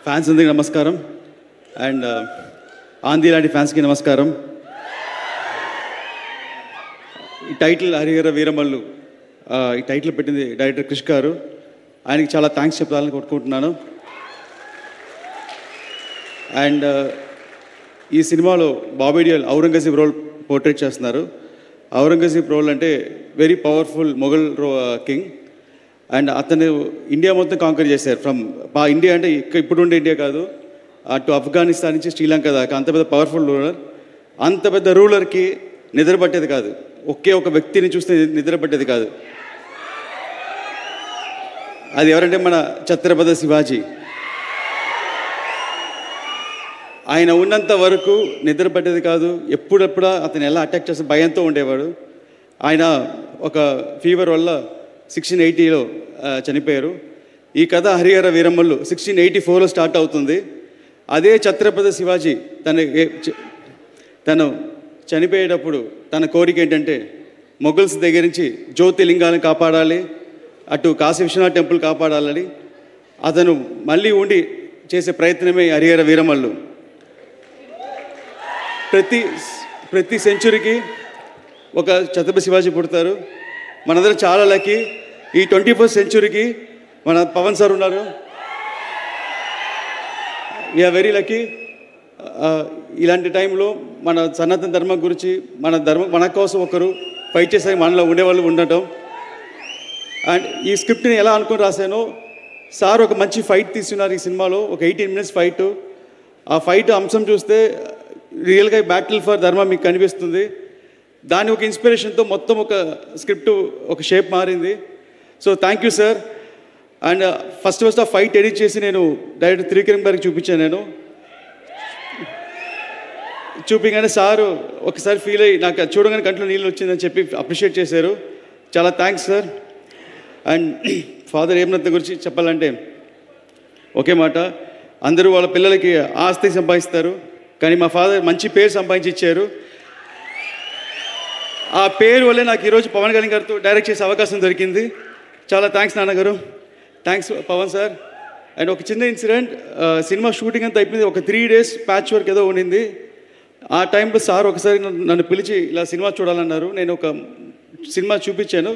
Fans అందరికీ నమస్కారం. And Andhra లాంటి ఫ్యాన్స్కి నమస్కారం. ఈ టైటిల్ హరిహర వీరమల్లు, ఈ టైటిల్ పెట్టింది డైరెక్టర్ క్రిష్ గారు. ఆయనకి చాలా థ్యాంక్స్ చెప్పాలని కోరుకుంటున్నాను. అండ్ ఈ సినిమాలో బాబీ డియోల్ ఔరంగజేబ్ రోల్ పోర్ట్రేట్ చేస్తున్నారు. ఔరంగజేబ్ రోల్ అంటే very powerful Mughal king. And అతను ఇండియా మొత్తం కాంకర్ చేశారు. ఫ్రమ్ ఇండియా అంటే ఇప్పుడు ఉండే ఇండియా కాదు, అటు ఆఫ్ఘనిస్తాన్ నుంచి శ్రీలంక దాకా అంత పెద్ద పవర్ఫుల్ రూలర్. అంత పెద్ద రూలర్కి నిద్ర పట్టేది కాదు, ఒకే ఒక వ్యక్తిని చూస్తే నిద్ర పట్టేది కాదు. అది ఎవరంటే మన ఛత్రపతి శివాజీ. ఆయన ఉన్నంత వరకు నిద్ర పట్టేది కాదు. ఎప్పుడెప్పుడా అతను ఎలా అటాక్ చేస్తే భయంతో ఉండేవాడు. ఆయన ఒక ఫీవర్ వల్ల 1680లో చనిపోయారు. ఈ కథ హరిహర వీరమల్లు 1684లో స్టార్ట్ అవుతుంది. అదే ఛత్రపతి శివాజీ తను చనిపోయేటప్పుడు తన కోరిక ఏంటంటే మొఘల్స్ దగ్గర నుంచి జ్యోతిలింగాలను కాపాడాలి, అటు కాశీ విశ్వనాథ్ టెంపుల్ కాపాడాలని అతను మళ్ళీ ఉండి చేసే ప్రయత్నమే హరిహర వీరమల్లు. ప్రతి సెంచురీకి ఒక ఛత్రపతి శివాజీ పుడతారు. మనందరం చాలా లక్కీ. ఈ 21st సెంచురీకి మన పవన్ సార్ ఉన్నారు. We are very lucky. ఇలాంటి టైంలో మన సనాతన ధర్మం గురించి మన కోసం ఒకరు ఫైట్ చేసే మనలో ఉండేవాళ్ళు ఉండటం. అండ్ ఈ స్క్రిప్ట్ని ఎలా అనుకుని రాశానో, సార్ ఒక మంచి ఫైట్ తీసుకున్నారు ఈ సినిమాలో. ఒక 18 minutes ఫైట్. ఆ ఫైట్ అంశం చూస్తే రియల్గా బ్యాటిల్ ఫర్ ధర్మం మీకు కనిపిస్తుంది. దాని ఒక ఇన్స్పిరేషన్తో మొత్తం ఒక స్క్రిప్ట్ ఒక షేప్ మారింది. So thank you sir. And first ఆ ఫైట్ ఎడిట్ చేసి నేను డైరెక్టర్ త్రివిక్రమ్ గారికి చూపించాను. నేను చూపించగానే సారు ఒకసారి ఫీల్ అయ్యి నాకు చూడగానే కంట్లో నీళ్ళు వచ్చిందని చెప్పి అప్రిషియేట్ చేశారు. చాలా థ్యాంక్స్ సార్. అండ్ ఫాదర్ హేమరత్న గురించి చెప్పాలంటే ఒకే మాట, అందరూ వాళ్ళ పిల్లలకి ఆస్తి సంపాదిస్తారు, కానీ మా ఫాదర్ మంచి పేరు సంపాదించి ఇచ్చారు. ఆ పేరు వల్లే నాకు ఈరోజు పవన్ కళ్యాణ్ గారితో డైరెక్ట్ చేసే అవకాశం దొరికింది. చాలా థ్యాంక్స్ నాన్నగారు. Thanks Pawan sir. అండ్ ఒక చిన్న ఇన్సిడెంట్, సినిమా షూటింగ్ అంతా అయిపోయింది. ఒక 3 days ప్యాచ్ వర్క్ ఏదో ఉండింది. ఆ టైంలో సార్ ఒకసారి నన్ను పిలిచి ఇలా సినిమా చూడాలన్నారు. నేను ఒక సినిమా చూపించాను.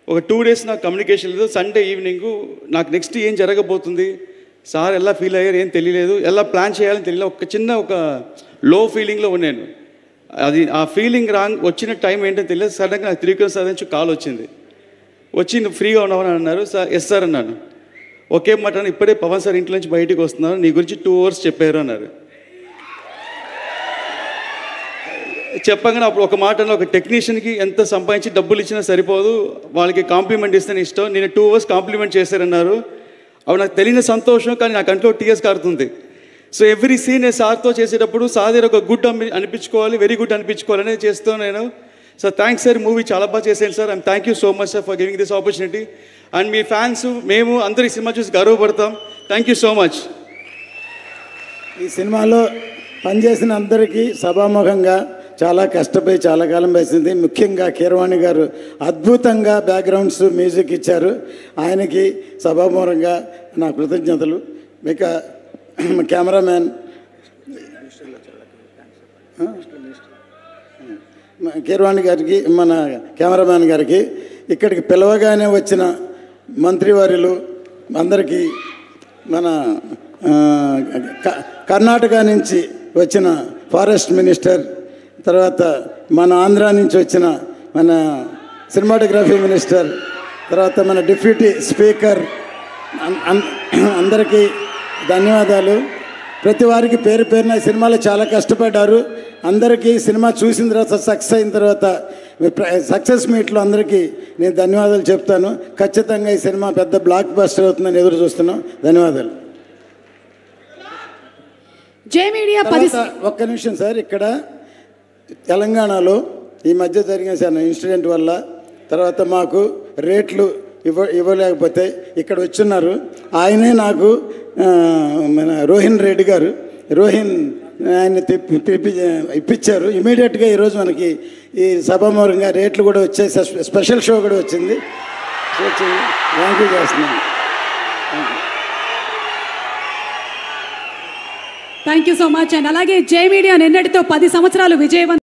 ఒక 2 days నాకు కమ్యూనికేషన్ లేదు. సండే ఈవినింగ్ నాకు నెక్స్ట్ ఏం జరగబోతుంది, సార్ ఎలా ఫీల్ అయ్యారు ఏం తెలియలేదు, ఎలా ప్లాన్ చేయాలని తెలియలేదు. ఒక చిన్న లో ఫీలింగ్లో ఉన్నాను. అది ఆ ఫీలింగ్ వచ్చిన టైం ఏంటో తెలియదు. సడన్గా నాకు త్రివిక్రమ్ సార్ నుంచి కాల్ వచ్చింది. వచ్చి నువ్వు ఫ్రీగా ఉన్నావని అన్నారు. సార్ ఎస్ సార్ అన్నాను. ఒకే మాట, ఇప్పుడే పవన్ సార్ ఇంట్లో నుంచి బయటికి వస్తున్నారు, నీ గురించి 2 hours చెప్పారు అన్నారు. చెప్పగానే అప్పుడు ఒక మాట, ఒక టెక్నీషియన్కి ఎంత సంపాదించి డబ్బులు ఇచ్చినా సరిపోదు, వాళ్ళకి కాంప్లిమెంట్ ఇస్తేనే ఇష్టం, నేను 2 hours కాంప్లిమెంట్ చేశారన్నారు. అవి నాకు తెలియని సంతోషం, కానీ నా కంట్లో టీఎస్ కారుతుంది. సో ఎవ్రీ సీన్ నేను సార్తో చేసేటప్పుడు సార్ దగ్గర ఒక గుడ్ అనిపించుకోవాలి, వెరీ గుడ్ అనిపించుకోవాలని చేస్తాను నేను. సో థ్యాంక్స్ సార్, మూవీ చాలా బాగా చేశాను సార్. And thank you so much sir for giving this opportunity. And మీ ఫ్యాన్స్ మేము అందరూ ఈ సినిమా చూసి గర్వపడతాం. Thank you so much. ఈ సినిమాలో పనిచేసిన అందరికీ సభాముఖంగా చాలా కష్టపడి చాలా కాలం వేసింది. ముఖ్యంగా కీరవాణి గారు అద్భుతంగా బ్యాక్గ్రౌండ్స్ మ్యూజిక్ ఇచ్చారు. ఆయనకి సభాముఖంగా నా కృతజ్ఞతలు. ఇక కెమెరామ్యాన్ కీరవాణి గారికి, మన కెమెరామ్యాన్ గారికి, ఇక్కడికి పిలవగానే వచ్చిన మంత్రివర్యులు అందరికీ, మన కర్ణాటక నుంచి వచ్చిన ఫారెస్ట్ మినిస్టర్, తర్వాత మన ఆంధ్ర నుంచి వచ్చిన మన సినిమాటోగ్రఫీ మినిస్టర్, తర్వాత మన డిప్యూటీ స్పీకర్, అందరికీ ధన్యవాదాలు. ప్రతి వారికి పేరు పేరున ఈ సినిమాలో చాలా కష్టపడ్డారు. అందరికీ సినిమా చూసిన తర్వాత సక్సెస్ అయిన తర్వాత సక్సెస్ మీట్లో అందరికీ నేను ధన్యవాదాలు చెప్తాను. ఖచ్చితంగా ఈ సినిమా పెద్ద బ్లాక్ బస్టర్ అవుతుందని ఎదురు చూస్తున్నాం. ధన్యవాదాలు. జై మీడియా. ఒక్క నిమిషం సార్, ఇక్కడ తెలంగాణలో ఈ మధ్య జరిగిన ఇన్సిడెంట్ వల్ల తర్వాత మాకు రేట్లు ఇవ్వలేకపోతే ఇక్కడ వచ్చున్నారు. ఆయనే నాకు మన రోహిన్ రెడ్డి గారు, ఆయన ఇప్పించారు. ఇమీడియట్గా ఈరోజు మనకి ఈ సభామూలంగా రేట్లు కూడా వచ్చాయి, స్పెషల్ షో కూడా వచ్చింది. థ్యాంక్ యూ చేస్తున్నాను. Thank you so much and అలాగే జే మీడియా నిన్నటితో 10 సంవత్సరాలు విజయవంతం